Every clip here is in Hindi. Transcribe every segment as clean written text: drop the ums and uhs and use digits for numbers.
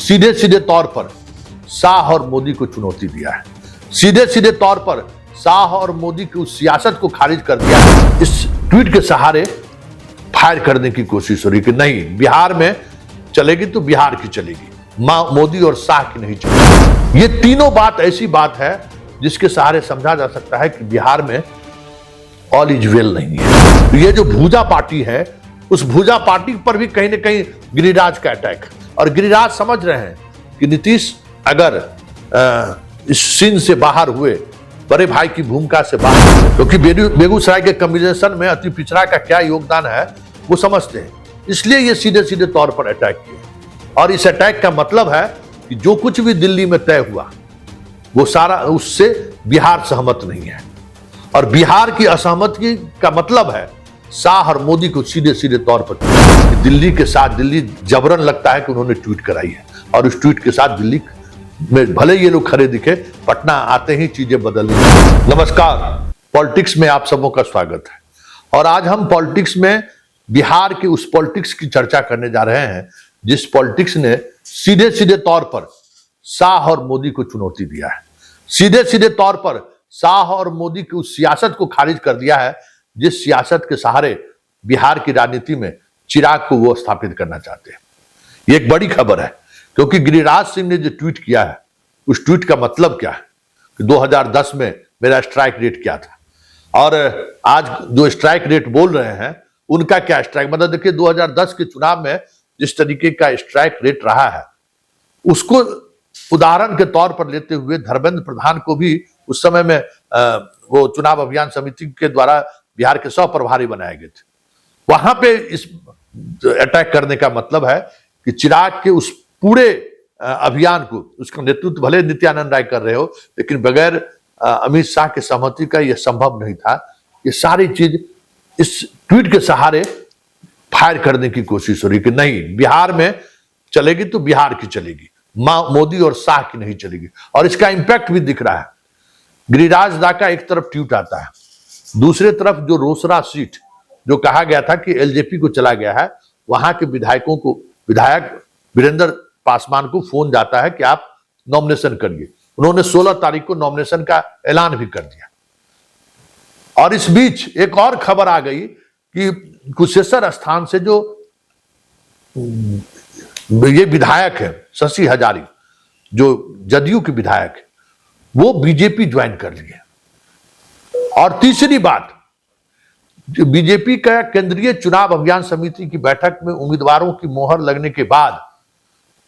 सीधे सीधे तौर पर शाह और मोदी को चुनौती दिया है। सीधे सीधे तौर पर शाह और मोदी की उस सियासत को खारिज कर दिया है। इस ट्वीट के सहारे फायर करने की कोशिश हो रही कि नहीं, बिहार में चलेगी तो बिहार की चलेगी, मोदी और शाह की नहीं चलेगी। ये तीनों बात ऐसी बात है जिसके सहारे समझा जा सकता है कि बिहार में ऑल इज वेल नहीं है। तो ये जो भूजा पार्टी है, उस भूजा पार्टी पर भी कहीं ना कहीं गिरिराज का अटैक, और गिरिराज समझ रहे हैं कि नीतीश अगर इस सीन से बाहर हुए, बड़े भाई की भूमिका से बाहर हुए, क्योंकि बेगूसराय के कम्युनिकेशन में अति पिछड़ा का क्या योगदान है वो समझते हैं, इसलिए ये सीधे सीधे तौर पर अटैक किए। और इस अटैक का मतलब है कि जो कुछ भी दिल्ली में तय हुआ वो सारा, उससे बिहार सहमत नहीं है, और बिहार की असहमति का मतलब है शाह और मोदी को सीधे सीधे तौर पर दिल्ली के साथ, दिल्ली जबरन लगता है कि उन्होंने ट्वीट कराई है, और उस ट्वीट के साथ दिल्ली में भले ये लोग खड़े दिखे, पटना आते ही चीजें बदल गई। नमस्कार, पॉलिटिक्स में आप सबों का स्वागत है। और आज हम पॉलिटिक्स में बिहार की उस पॉलिटिक्स की चर्चा करने जा रहे हैं जिस पॉलिटिक्स ने सीधे सीधे तौर पर शाह और मोदी को चुनौती दिया है। सीधे सीधे तौर पर शाह और मोदी की उस सियासत को खारिज कर दिया है जिस सियासत के सहारे बिहार की राजनीति में चिराग को वो स्थापित करना चाहते हैं। ये एक बड़ी खबर है, क्योंकि गिरिराज सिंह ने जो ट्वीट किया है, उस ट्वीट का मतलब क्या है कि 2010 में मेरा स्ट्राइक रेट क्या था, और आज जो स्ट्राइक रेट बोल रहे हैं उनका क्या स्ट्राइक, मतलब देखिए 2010 के चुनाव में जिस तरीके का स्ट्राइक रेट रहा है उसको उदाहरण के तौर पर लेते हुए धर्मेंद्र प्रधान को भी उस समय में वो चुनाव अभियान समिति के द्वारा बिहार के 100 प्रभारी बनाए गए थे। वहां पे इस अटैक करने का मतलब है कि चिराग के उस पूरे अभियान को, उसका नेतृत्व भले नित्यानंद राय कर रहे हो, लेकिन बगैर अमित शाह के सहमति का यह संभव नहीं था। ये सारी चीज इस ट्वीट के सहारे फायर करने की कोशिश हो रही कि नहीं, बिहार में चलेगी तो बिहार की चलेगी, मोदी और शाह की नहीं चलेगी। और इसका इंपैक्ट भी दिख रहा है। गिरिराज दा का एक तरफ ट्वीट आता है, दूसरे तरफ जो रोसड़ा सीट जो कहा गया था कि एलजेपी को चला गया है, वहां के विधायकों को, विधायक वीरेंद्र पासवान को फोन जाता है कि आप नॉमिनेशन करिए। उन्होंने 16 तारीख को नॉमिनेशन का ऐलान भी कर दिया। और इस बीच एक और खबर आ गई कि कुशेश्वर स्थान से जो ये विधायक है शशि हजारी, जो जदयू के विधायक है, वो बीजेपी ज्वाइन कर लिए। और तीसरी बात, जो बीजेपी का केंद्रीय चुनाव अभियान समिति की बैठक में उम्मीदवारों की मोहर लगने के बाद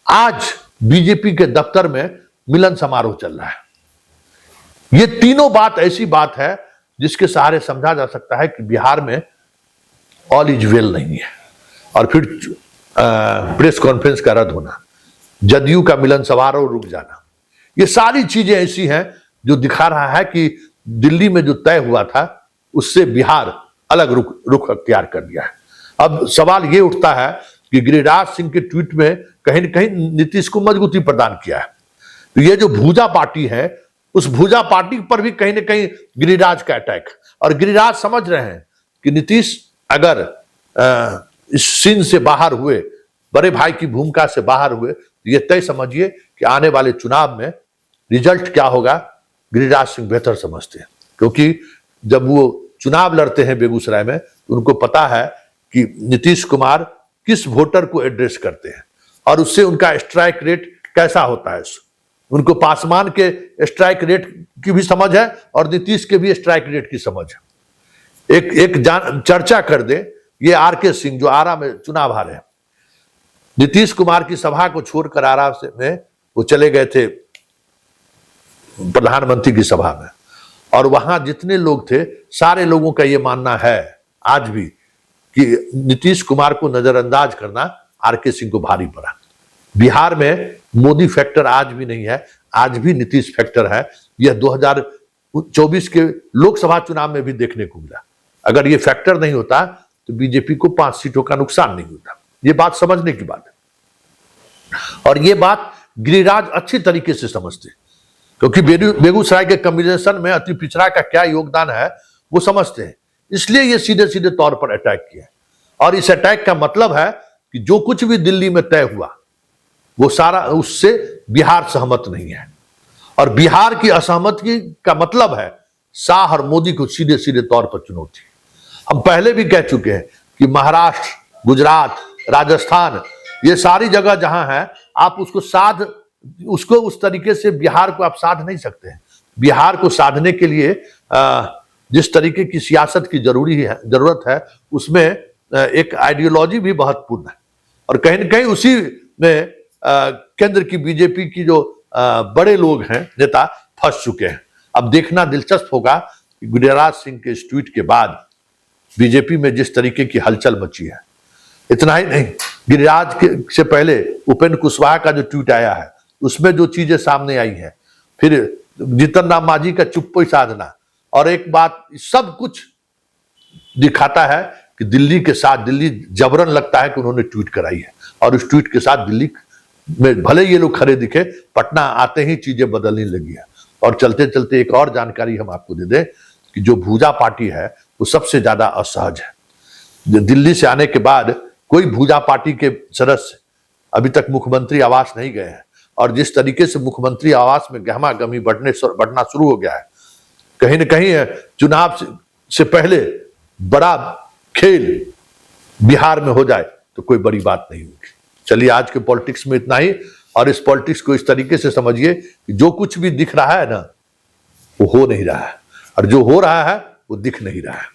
आज बीजेपी के दफ्तर में मिलन समारोह चल रहा है। ये तीनों बात ऐसी बात है जिसके सहारे समझा जा सकता है कि बिहार में ऑल इज वेल नहीं है। और फिर प्रेस कॉन्फ्रेंस का रद्द होना, जदयू का मिलन समारोह रुक जाना, ये सारी चीजें ऐसी हैं जो दिखा रहा है कि दिल्ली में जो तय हुआ था उससे बिहार अलग रुख अख्तियार कर दिया है। अब सवाल ये उठता है कि गिरिराज सिंह के ट्वीट में कहीं न कहीं नीतीश को मजबूती प्रदान किया है। तो ये जो भूजा पार्टी है, उस भूजा पार्टी पर भी कहीं ना कहीं गिरिराज का अटैक, और गिरिराज समझ रहे हैं कि नीतीश अगर इस सीन से बाहर हुए, बड़े भाई की भूमिका से बाहर हुए, तो ये तय समझिए कि आने वाले चुनाव में रिजल्ट क्या होगा गिरिराज सिंह बेहतर समझते हैं। क्योंकि जब वो चुनाव लड़ते हैं बेगूसराय में तो उनको पता है कि नीतीश कुमार किस वोटर को एड्रेस करते हैं और उससे उनका स्ट्राइक रेट कैसा होता है। उनको पासवान के स्ट्राइक रेट की भी समझ है और नीतीश के भी स्ट्राइक रेट की समझ है। एक चर्चा कर दे, ये आरके सिंह जो आरा में चुनाव हारे हैं, नीतीश कुमार की सभा को छोड़कर आरा में वो चले गए थे प्रधानमंत्री की सभा में, और वहां जितने लोग थे सारे लोगों का ये मानना है आज भी कि नीतीश कुमार को नजरअंदाज करना आरके सिंह को भारी पड़ा। बिहार में मोदी फैक्टर आज भी नहीं है, आज भी नीतीश फैक्टर है। यह 2024 के लोकसभा चुनाव में भी देखने को मिला। अगर ये फैक्टर नहीं होता तो बीजेपी को 5 सीटों का नुकसान नहीं होता। ये बात समझने की बात है, और ये बात गिरिराज अच्छी तरीके से समझते हैं, क्योंकि बेगूसराय के कम्युनिकेशन में अति पिछड़ा का क्या योगदान है वो समझते हैं, इसलिए ये सीधे सीधे तौर पर अटैक किया। और इस अटैक का मतलब है कि जो कुछ भी दिल्ली में तय हुआ वो सारा, उससे बिहार सहमत नहीं है। और बिहार की असहमति का मतलब है शाह और मोदी को सीधे सीधे तौर पर चुनौती। हम पहले भी कह चुके हैं कि महाराष्ट्र, गुजरात, राजस्थान, ये सारी जगह जहां है, आप उसको उस तरीके से बिहार को आप साध नहीं सकते हैं। बिहार को साधने के लिए जिस तरीके की सियासत की जरूरत है, उसमें एक आइडियोलॉजी भी महत्वपूर्ण है। और कहीं न कहीं उसी में केंद्र की बीजेपी की जो बड़े लोग हैं, नेता, फंस चुके हैं। अब देखना दिलचस्प होगा कि गिरिराज सिंह के इस ट्वीट के बाद बीजेपी में जिस तरीके की हलचल मची है। इतना ही नहीं, गिरिराज से पहले उपेंद्र कुशवाहा का जो ट्वीट आया है, उसमें जो चीजें सामने आई हैं, फिर जीतन राम मांझी का चुप्पी साधना, और एक बात, सब कुछ दिखाता है कि दिल्ली के साथ, दिल्ली जबरन लगता है कि उन्होंने ट्वीट कराई है। और उस ट्वीट के साथ दिल्ली में भले ये लोग खड़े दिखे, पटना आते ही चीजें बदलने लगी है। और चलते चलते एक और जानकारी हम आपको दे दें कि जो भूजा पार्टी है वो सबसे ज्यादा असहज है। दिल्ली से आने के बाद कोई भूजा पार्टी के सदस्य अभी तक मुख्यमंत्री आवास नहीं गए हैं। और जिस तरीके से मुख्यमंत्री आवास में गहमागहमी बढ़ना शुरू हो गया है, कहीं ना कहीं चुनाव से पहले बड़ा खेल बिहार में हो जाए तो कोई बड़ी बात नहीं होगी। चलिए, आज के पॉलिटिक्स में इतना ही। और इस पॉलिटिक्स को इस तरीके से समझिए कि जो कुछ भी दिख रहा है ना, वो हो नहीं रहा है, और जो हो रहा है वो दिख नहीं रहा है।